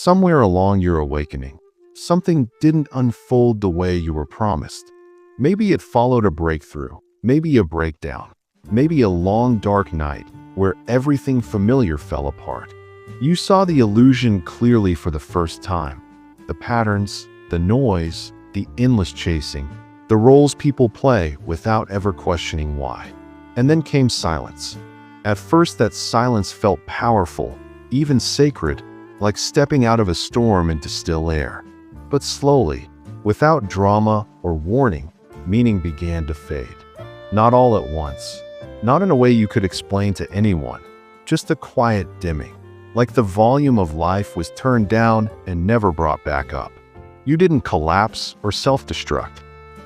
Somewhere along your awakening, something didn't unfold the way you were promised. Maybe it followed a breakthrough, maybe a breakdown, maybe a long dark night where everything familiar fell apart. You saw the illusion clearly for the first time. The patterns, the noise, the endless chasing, the roles people play without ever questioning why. And then came silence. At first, that silence felt powerful, even sacred, like stepping out of a storm into still air. But slowly, without drama or warning, meaning began to fade. Not all at once, not in a way you could explain to anyone, just a quiet dimming, like the volume of life was turned down and never brought back up. You didn't collapse or self-destruct.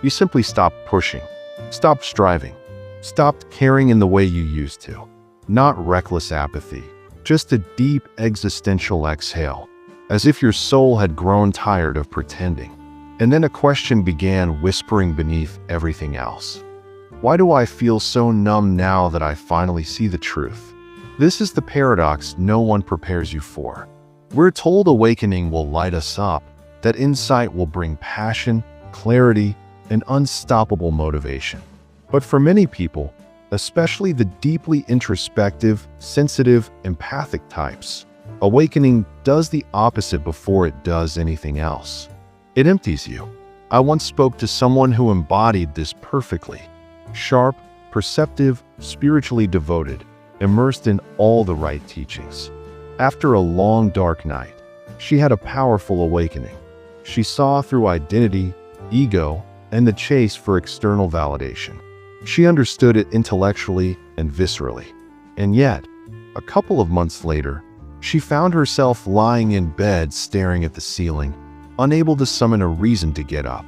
You simply stopped pushing, stopped striving, stopped caring in the way you used to. Not reckless apathy, just a deep existential exhale, as if your soul had grown tired of pretending. And then a question began whispering beneath everything else. Why do I feel so numb now that I finally see the truth? This is the paradox no one prepares you for. We're told awakening will light us up, that insight will bring passion, clarity, and unstoppable motivation. But for many people, especially the deeply introspective, sensitive, empathic types, awakening does the opposite before it does anything else. It empties you. I once spoke to someone who embodied this perfectly. Sharp, perceptive, spiritually devoted, immersed in all the right teachings. After a long dark night, she had a powerful awakening. She saw through identity, ego, and the chase for external validation. She understood it intellectually and viscerally. And yet, a couple of months later, she found herself lying in bed staring at the ceiling, unable to summon a reason to get up.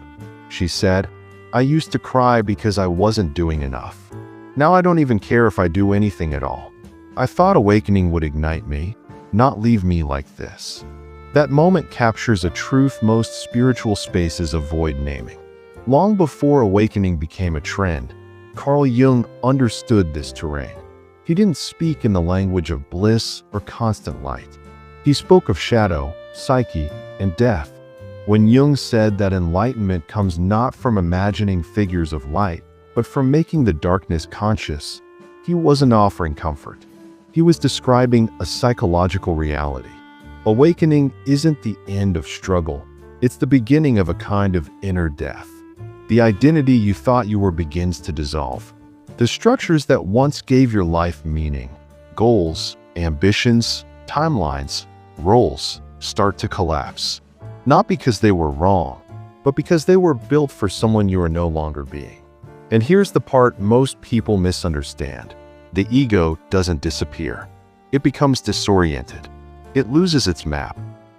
She said, "I used to cry because I wasn't doing enough. Now I don't even care if I do anything at all. I thought awakening would ignite me, not leave me like this." That moment captures a truth most spiritual spaces avoid naming. Long before awakening became a trend, Carl Jung understood this terrain. He didn't speak in the language of bliss or constant light. He spoke of shadow, psyche, and death. When Jung said that enlightenment comes not from imagining figures of light, but from making the darkness conscious, he wasn't offering comfort. He was describing a psychological reality. Awakening isn't the end of struggle. It's the beginning of a kind of inner death. The identity you thought you were begins to dissolve. The structures that once gave your life meaning, goals, ambitions, timelines, roles, start to collapse. Not because they were wrong, but because they were built for someone you are no longer being. And here's the part most people misunderstand. The ego doesn't disappear. It becomes disoriented. It loses its map.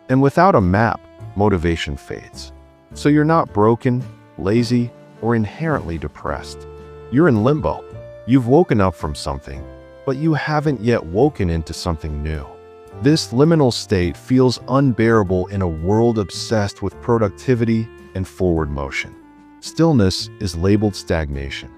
And without a map, motivation fades. So you're not broken, lazy, or inherently depressed. You're in limbo. You've woken up from something, but you haven't yet woken into something new. This liminal state feels unbearable in a world obsessed with productivity and forward motion. Stillness is labeled stagnation.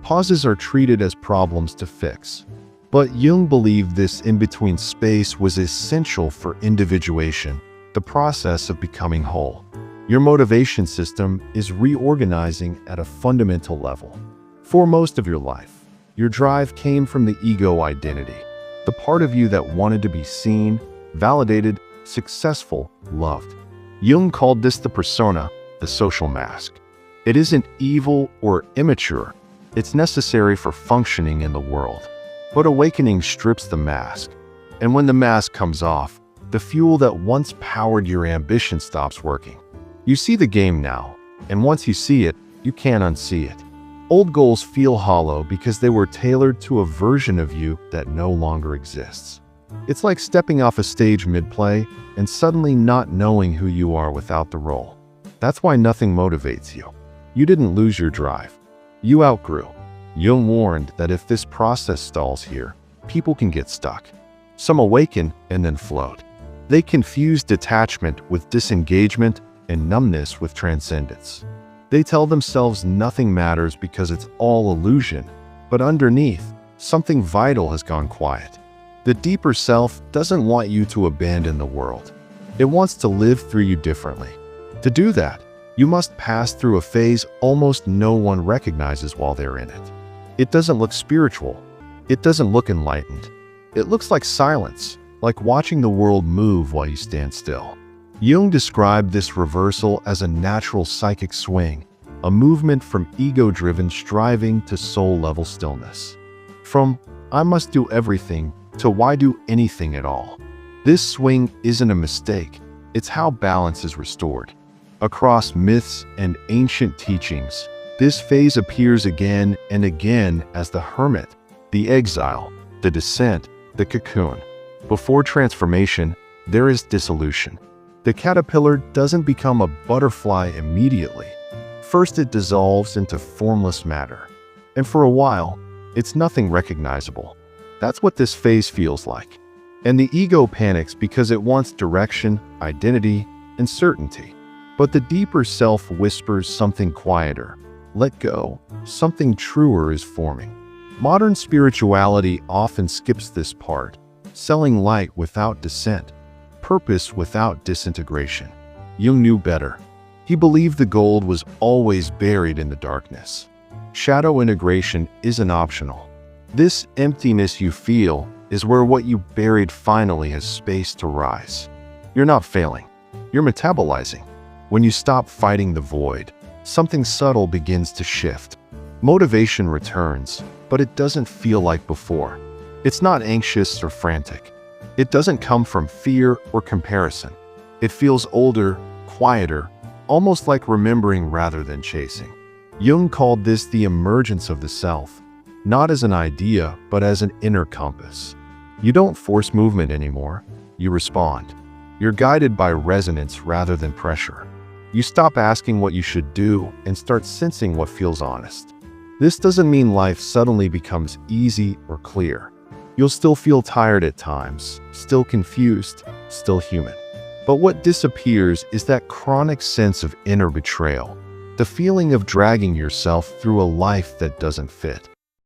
Pauses are treated as problems to fix. But Jung believed this in-between space was essential for individuation, the process of becoming whole. Your motivation system is reorganizing at a fundamental level. For most of your life, your drive came from the ego identity, the part of you that wanted to be seen, validated, successful, loved. Jung called this the persona, the social mask. It isn't evil or immature. It's necessary for functioning in the world. But awakening strips the mask. And when the mask comes off, the fuel that once powered your ambition stops working. You see the game now, and once you see it, you can't unsee it. Old goals feel hollow because they were tailored to a version of you that no longer exists. It's like stepping off a stage mid-play and suddenly not knowing who you are without the role. That's why nothing motivates you. You didn't lose your drive. You outgrew. Jung warned that if this process stalls here, people can get stuck. Some awaken and then float. They confuse detachment with disengagement and numbness with transcendence. They tell themselves nothing matters because it's all illusion, but underneath, something vital has gone quiet. The deeper self doesn't want you to abandon the world. It wants to live through you differently. To do that, you must pass through a phase almost no one recognizes while they're in it. It doesn't look spiritual. It doesn't look enlightened. It looks like silence, like watching the world move while you stand still. Jung described this reversal as a natural psychic swing, a movement from ego-driven striving to soul-level stillness. From "I must do everything" to "why do anything at all?" This swing isn't a mistake, it's how balance is restored. Across myths and ancient teachings, this phase appears again and again as the hermit, the exile, the descent, the cocoon. Before transformation, there is dissolution. The caterpillar doesn't become a butterfly immediately. First, it dissolves into formless matter. And for a while, it's nothing recognizable. That's what this phase feels like. And the ego panics because it wants direction, identity, and certainty. But the deeper self whispers something quieter. Let go. Something truer is forming. Modern spirituality often skips this part, selling light without descent, purpose without disintegration. Jung knew better. He believed the gold was always buried in the darkness. Shadow integration isn't optional. This emptiness you feel is where what you buried finally has space to rise. You're not failing. You're metabolizing. When you stop fighting the void, something subtle begins to shift. Motivation returns, but it doesn't feel like before. It's not anxious or frantic. It doesn't come from fear or comparison. It feels older, quieter, almost like remembering rather than chasing. Jung called this the emergence of the self, not as an idea, but as an inner compass. You don't force movement anymore. You respond. You're guided by resonance rather than pressure. You stop asking what you should do and start sensing what feels honest. This doesn't mean life suddenly becomes easy or clear. You'll still feel tired at times, still confused, still human. But what disappears is that chronic sense of inner betrayal, the feeling of dragging yourself through a life that doesn't fit.